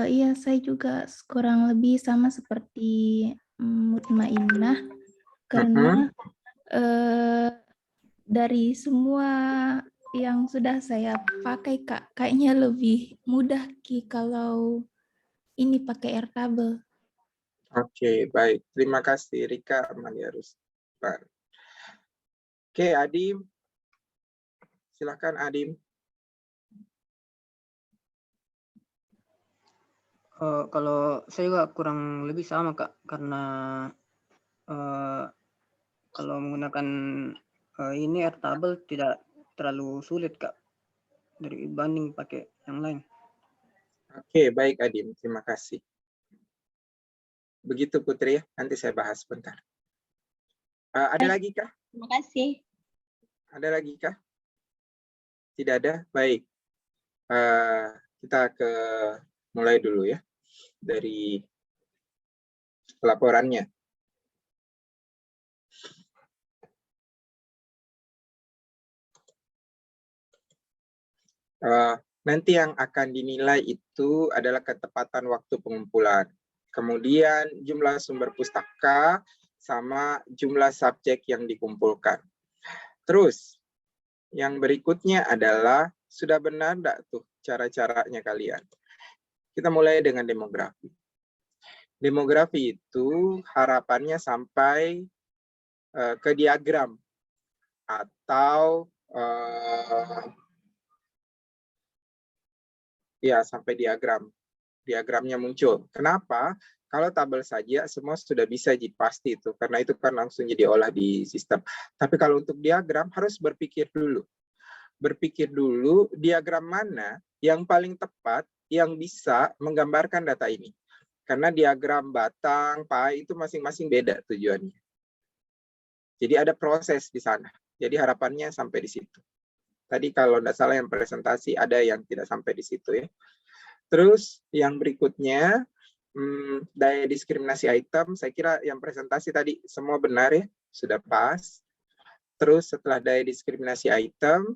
Iya, saya juga kurang lebih sama seperti Mutmainah, karena dari semua yang sudah saya pakai Kak, kayaknya lebih mudah kalau ini pakai R-tabel. Oke, baik. Terima kasih Rika Amalia Ruspan. Oke, Adim. Silakan Adim. Kalau saya juga kurang lebih sama Kak, karena kalau menggunakan ini R-tabel tidak terlalu sulit Kak dibanding pakai yang lain. Oke, baik Adim. Terima kasih. Begitu Putri ya, nanti saya bahas sebentar. Ada lagi kah? Terima kasih. Ada lagi kah? Tidak ada? Baik. Kita mulai dulu ya dari laporannya. Nanti yang akan dinilai itu adalah ketepatan waktu pengumpulan. Kemudian jumlah sumber pustaka sama jumlah subjek yang dikumpulkan. Terus, yang berikutnya adalah, sudah benar enggak tuh cara-caranya kalian? Kita mulai dengan demografi. Demografi itu harapannya sampai ke diagram atau ya sampai diagramnya muncul. Kenapa? Kalau tabel saja semua sudah bisa pasti itu, karena itu kan langsung diolah di sistem. Tapi kalau untuk diagram harus berpikir dulu. Berpikir dulu diagram mana yang paling tepat yang bisa menggambarkan data ini. Karena diagram batang, pai itu masing-masing beda tujuannya. Jadi ada proses di sana. Jadi harapannya sampai di situ. Tadi kalau tidak salah yang presentasi ada yang tidak sampai di situ ya. Terus yang berikutnya, daya diskriminasi item, saya kira yang presentasi tadi semua benar ya, sudah pas. Terus setelah daya diskriminasi item,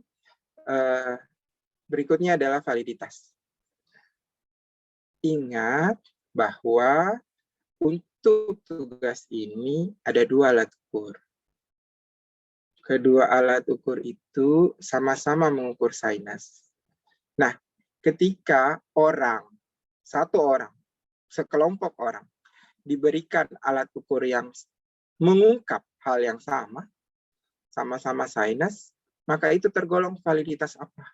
berikutnya adalah validitas. Ingat bahwa untuk tugas ini ada 2 alat ukur. Kedua alat ukur itu sama-sama mengukur sinus. Nah, ketika satu orang, sekelompok orang, diberikan alat ukur yang mengungkap hal yang sama-sama sinus, maka itu tergolong validitas apa?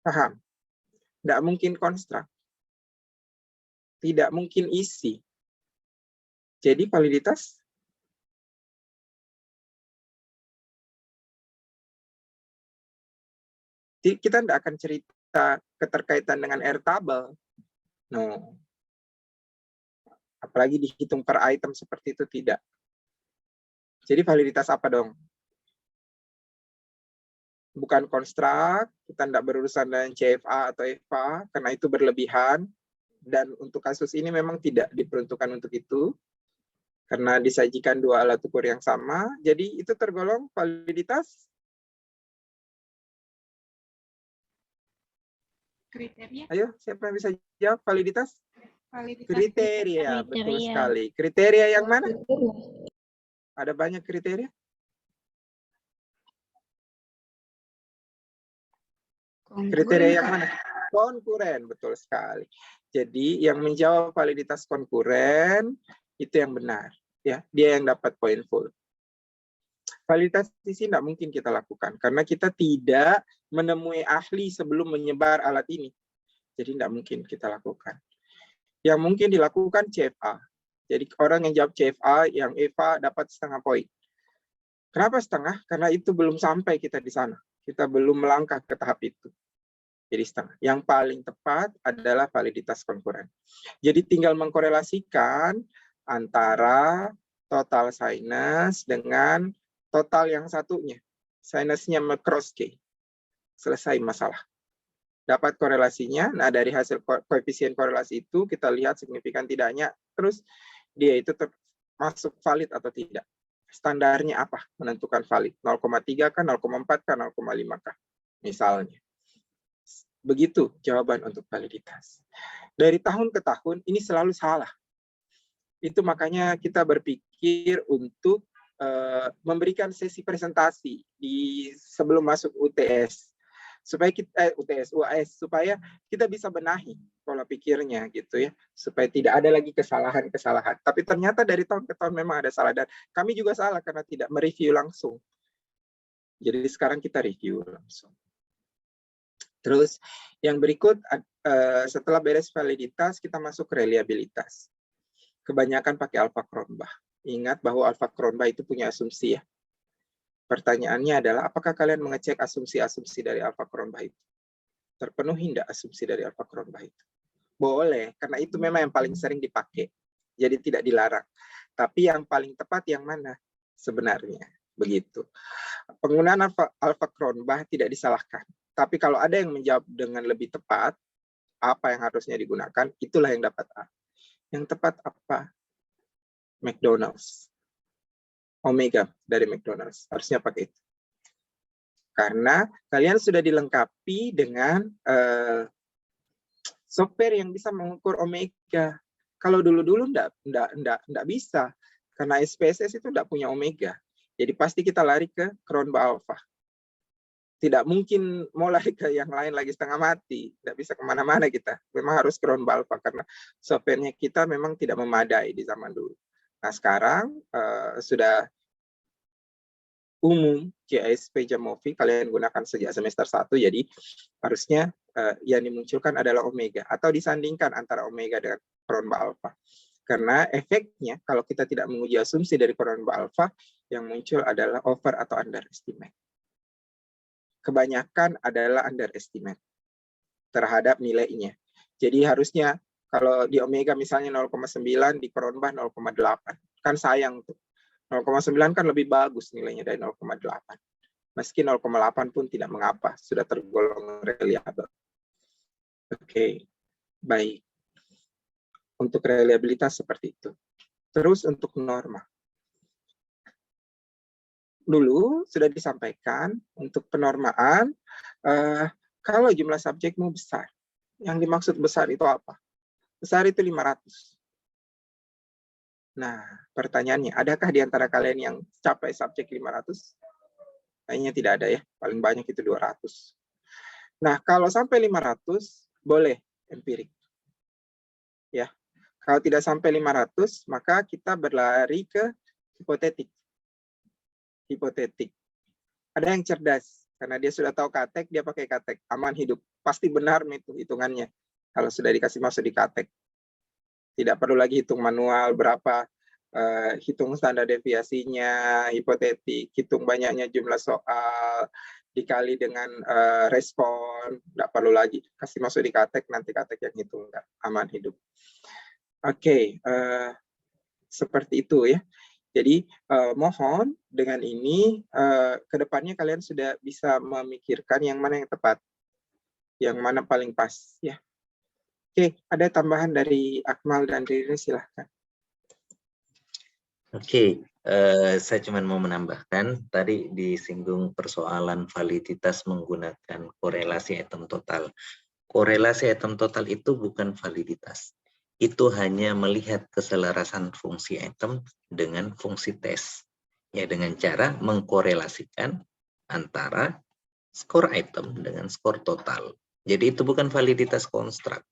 Paham? Tidak mungkin konstruk. Tidak mungkin isi. Jadi validitas kita tidak akan cerita keterkaitan dengan airtable. No. Apalagi dihitung per item seperti itu tidak. Jadi validitas apa dong? Bukan konstruk, kita tidak berurusan dengan CFA atau EVA, karena itu berlebihan. Dan untuk kasus ini memang tidak diperuntukkan untuk itu. Karena disajikan 2 alat ukur yang sama, jadi itu tergolong validitas. Kriteria. Ayo, siapa yang bisa jawab validitas? Kriteria, betul Kriteria. sekali. Kriteria yang mana? Ada banyak kriteria. Kriteria yang mana? Konkuren, betul sekali. Jadi yang menjawab validitas konkuren itu yang benar, ya. Dia yang dapat poin full. Validitas di sini tidak mungkin kita lakukan karena kita tidak menemui ahli sebelum menyebar alat ini. Jadi tidak mungkin kita lakukan. Yang mungkin dilakukan CFA. Jadi orang yang jawab CFA, yang EVA dapat setengah poin. Kenapa setengah? Karena itu belum sampai kita di sana. Kita belum melangkah ke tahap itu. Jadi setengah. Yang paling tepat adalah validitas konkuren. Jadi tinggal mengkorelasikan antara total sinus dengan total yang satunya. Sinusnya cross K. Selesai masalah. Dapat korelasinya. Nah, dari hasil koefisien korelasi itu kita lihat signifikan tidaknya. Terus dia itu termasuk valid atau tidak. Standarnya apa menentukan valid? 0,3 kah, 0,4 kah, 0,5 kah? Misalnya. Begitu jawaban untuk validitas. Dari tahun ke tahun ini selalu salah. Itu makanya kita berpikir untuk memberikan sesi presentasi sebelum masuk UTS. Supaya kita UAS supaya kita bisa benahi pola pikirnya gitu ya, supaya tidak ada lagi kesalahan-kesalahan. Tapi ternyata dari tahun ke tahun memang ada salah dan kami juga salah karena tidak mereview langsung. Jadi sekarang kita review langsung. Terus yang berikut setelah beres validitas kita masuk reliabilitas. Kebanyakan pakai alpha Cronbach. Ingat bahwa alpha Cronbach itu punya asumsi ya. Pertanyaannya adalah apakah kalian mengecek asumsi-asumsi dari alpha Cronbach itu? Terpenuhi tidak asumsi dari alpha Cronbach itu? Boleh, karena itu memang yang paling sering dipakai. Jadi tidak dilarang. Tapi yang paling tepat yang mana? Sebenarnya begitu. Penggunaan alpha Cronbach tidak disalahkan. Tapi kalau ada yang menjawab dengan lebih tepat, apa yang harusnya digunakan, itulah yang dapat A. Yang tepat apa? McDonald's. Omega dari McDonald's. Harusnya pakai itu. Karena kalian sudah dilengkapi dengan software yang bisa mengukur omega. Kalau dulu-dulu enggak bisa, karena SPSS itu enggak punya omega. Jadi pasti kita lari ke Cronbach alpha. Tidak mungkin mau lari ke yang lain lagi setengah mati. Tidak bisa kemana-mana kita. Memang harus Cronbach alpha, karena software-nya kita memang tidak memadai di zaman dulu. Nah sekarang sudah umum GISP Jamovi kalian gunakan sejak semester 1, jadi harusnya yang dimunculkan adalah omega atau disandingkan antara omega dengan Cronbach alpha. Karena efeknya kalau kita tidak menguji asumsi dari Cronbach alpha, yang muncul adalah over atau underestimate. Kebanyakan adalah underestimate terhadap nilainya. Jadi harusnya kalau di omega misalnya 0,9, di Cronbach 0,8. Kan sayang tuh. 0,9 kan lebih bagus nilainya dari 0,8. Meski 0,8 pun tidak mengapa, sudah tergolong reliable. Oke, baik. Untuk reliabilitas seperti itu. Terus untuk norma. Dulu sudah disampaikan untuk penormaan, kalau jumlah subjekmu besar. Yang dimaksud besar itu apa? Besar itu 500. Nah, pertanyaannya, adakah di antara kalian yang capai subjek 500? Kayaknya tidak ada ya, paling banyak itu 200. Nah, kalau sampai 500, boleh empirik. Ya, kalau tidak sampai 500, maka kita berlari ke hipotetik. Hipotetik. Ada yang cerdas, karena dia sudah tahu katek, dia pakai katek, aman hidup. Pasti benar hitungannya, kalau sudah dikasih masuk di katek. Tidak perlu lagi hitung manual berapa, hitung standar deviasinya, hipotetik, hitung banyaknya jumlah soal, dikali dengan respon, tidak perlu lagi. Kasih masuk di katek, nanti katek yang hitung, aman hidup. Oke, seperti itu ya. Jadi mohon dengan ini, kedepannya kalian sudah bisa memikirkan yang mana yang tepat, yang mana paling pas ya. Oke, ada tambahan dari Akmal dan Riri, silahkan. Oke, saya cuma mau menambahkan, tadi disinggung persoalan validitas menggunakan korelasi item total. Korelasi item total itu bukan validitas. Itu hanya melihat keselarasan fungsi item dengan fungsi tes. Ya, dengan cara mengkorelasikan antara skor item dengan skor total. Jadi itu bukan validitas konstruk.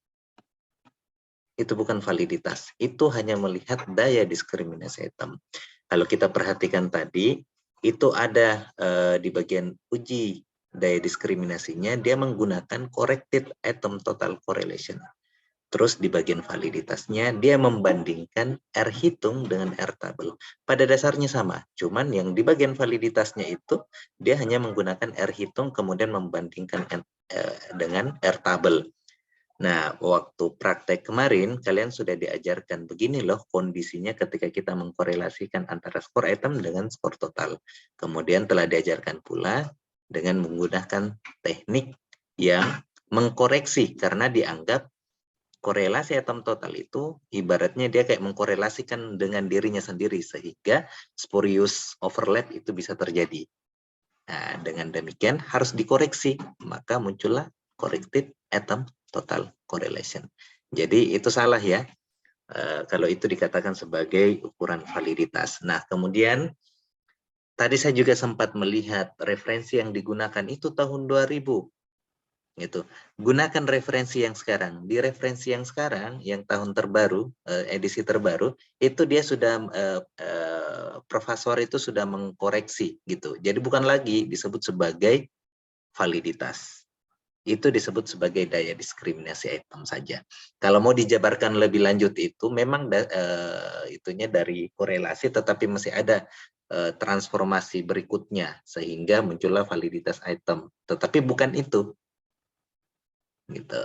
Itu bukan validitas, itu hanya melihat daya diskriminasi item. Kalau kita perhatikan tadi, itu ada di bagian uji daya diskriminasinya, dia menggunakan corrected item total correlation. Terus di bagian validitasnya, dia membandingkan R hitung dengan R tabel. Pada dasarnya sama, cuman yang di bagian validitasnya itu, dia hanya menggunakan R hitung, kemudian membandingkan dengan R tabel. Nah, waktu praktek kemarin, kalian sudah diajarkan begini loh kondisinya ketika kita mengkorelasikan antara skor item dengan skor total. Kemudian telah diajarkan pula dengan menggunakan teknik yang mengkoreksi, karena dianggap korelasi item total itu ibaratnya dia kayak mengkorelasikan dengan dirinya sendiri, sehingga spurious overlap itu bisa terjadi. Nah, dengan demikian harus dikoreksi, maka muncullah corrected item total correlation. Jadi itu salah ya, kalau itu dikatakan sebagai ukuran validitas. Nah, kemudian tadi saya juga sempat melihat referensi yang digunakan itu tahun 2000. Gitu. Gunakan referensi yang sekarang. Di referensi yang sekarang, yang tahun terbaru, edisi terbaru, itu dia sudah profesor itu sudah mengkoreksi gitu. Jadi bukan lagi disebut sebagai validitas. Itu disebut sebagai daya diskriminasi item saja. Kalau mau dijabarkan lebih lanjut itu memang itunya dari korelasi, tetapi masih ada transformasi berikutnya sehingga muncullah validitas item. Tetapi bukan itu, gitu.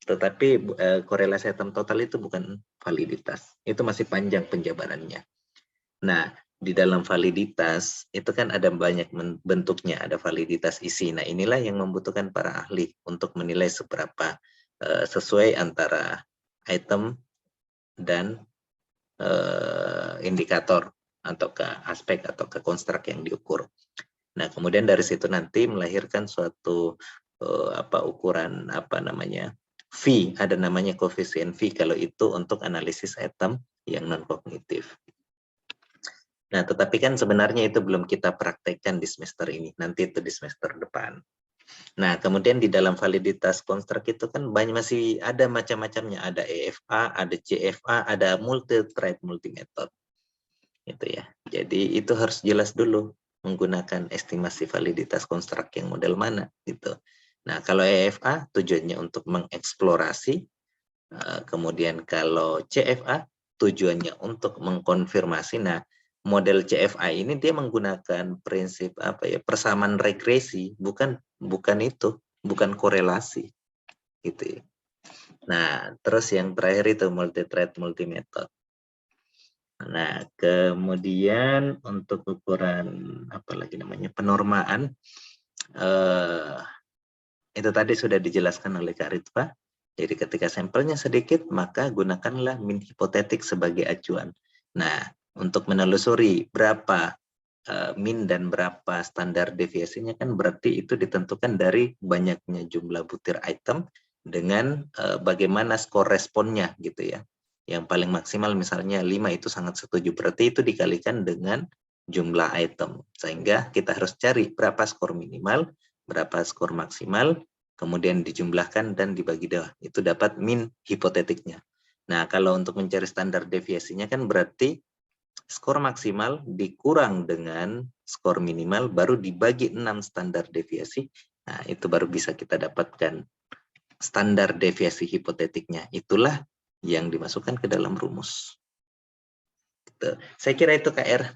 Tetapi korelasi item total itu bukan validitas. Itu masih panjang penjabarannya. Nah, di dalam validitas itu kan ada banyak bentuknya, ada validitas isi. Nah, inilah yang membutuhkan para ahli untuk menilai seberapa sesuai antara item dan indikator atau ke aspek atau ke konstruk yang diukur. Nah, kemudian dari situ nanti melahirkan suatu ukuran V, ada namanya koefisien V kalau itu untuk analisis item yang non-kognitif. Nah, tetapi kan sebenarnya itu belum kita praktekkan di semester ini, nanti itu di semester depan. Nah, kemudian di dalam validitas konstruk itu kan masih ada macam-macamnya, ada EFA, ada CFA, ada multi-thread, multi-method. Gitu ya. Jadi itu harus jelas dulu menggunakan estimasi validitas konstruk yang model mana gitu. Nah, kalau EFA tujuannya untuk mengeksplorasi, kemudian kalau CFA tujuannya untuk mengkonfirmasi. Nah, model CFA ini dia menggunakan prinsip apa ya, persamaan regresi, bukan itu, bukan korelasi gitu ya. Nah, terus yang terakhir itu multi-thread, multi-method. Nah, kemudian untuk ukuran apa lagi namanya, penormaan, itu tadi sudah dijelaskan oleh Kak Ritva. Jadi ketika sampelnya sedikit, maka gunakanlah min hipotetik sebagai acuan. Nah, untuk menelusuri berapa min dan berapa standar deviasinya kan berarti itu ditentukan dari banyaknya jumlah butir item dengan bagaimana skor responnya gitu ya. Yang paling maksimal misalnya 5 itu sangat setuju, berarti itu dikalikan dengan jumlah item. Sehingga kita harus cari berapa skor minimal, berapa skor maksimal, kemudian dijumlahkan dan dibagi 2. Itu dapat min hipotetiknya. Nah, kalau untuk mencari standar deviasinya kan berarti skor maksimal dikurang dengan skor minimal baru dibagi 6 standar deviasi. Nah, itu baru bisa kita dapatkan standar deviasi hipotetiknya. Itulah yang dimasukkan ke dalam rumus. Gitu. Saya kira itu KR.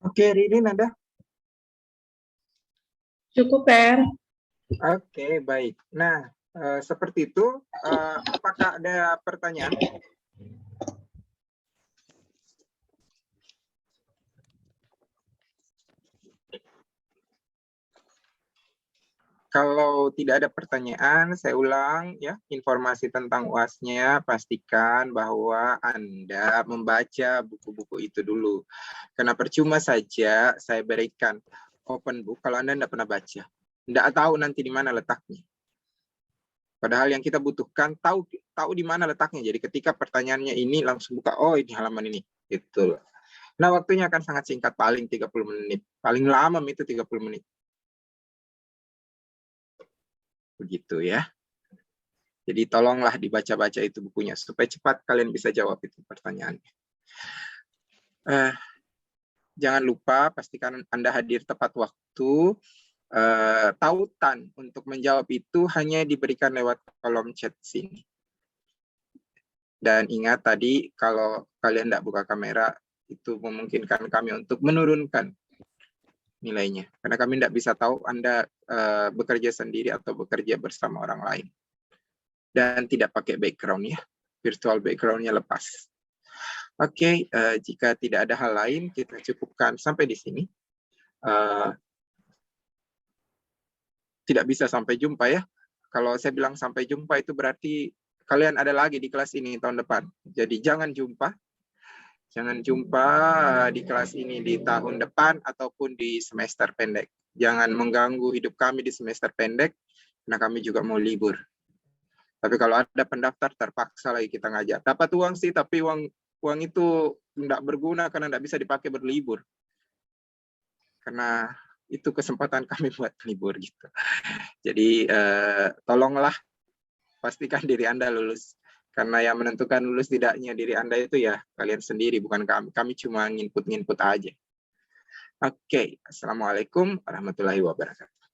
Oke, Ririn ada? Cukup, Per. Oke, baik. Nah, seperti itu. Apakah ada pertanyaan? Kalau tidak ada pertanyaan, saya ulang ya, informasi tentang UAS-nya, pastikan bahwa Anda membaca buku-buku itu dulu. Karena percuma saja saya berikan open book kalau Anda tidak pernah baca. Tidak tahu nanti di mana letaknya. Padahal yang kita butuhkan tahu di mana letaknya. Jadi ketika pertanyaannya ini langsung buka, oh ini halaman ini. Gitu. Nah, waktunya akan sangat singkat, paling 30 menit. Paling lama itu 30 menit. Begitu ya. Jadi tolonglah dibaca-baca itu bukunya supaya cepat kalian bisa jawab itu pertanyaannya. Jangan lupa pastikan Anda hadir tepat waktu. Tautan untuk menjawab itu hanya diberikan lewat kolom chat sini. Dan ingat tadi kalau kalian tidak buka kamera itu memungkinkan kami untuk menurunkan nilainya. Karena kami tidak bisa tahu Anda bekerja sendiri atau bekerja bersama orang lain. Dan tidak pakai background ya. Virtual background-nya lepas. Oke, jika tidak ada hal lain, kita cukupkan sampai di sini. Tidak bisa sampai jumpa ya. Kalau saya bilang sampai jumpa itu berarti kalian ada lagi di kelas ini tahun depan. Jadi jangan jumpa. Jangan jumpa di kelas ini di tahun depan ataupun di semester pendek. Jangan mengganggu hidup kami di semester pendek, karena kami juga mau libur. Tapi kalau ada pendaftar, terpaksa lagi kita ngajar. Dapat uang sih, tapi uang itu tidak berguna karena tidak bisa dipakai berlibur. Karena itu kesempatan kami buat libur gitu. Jadi tolonglah pastikan diri Anda lulus. Karena yang menentukan lulus tidaknya diri Anda itu ya kalian sendiri, bukan kami. Kami cuma nginput aja. Oke, Assalamualaikum warahmatullahi wabarakatuh.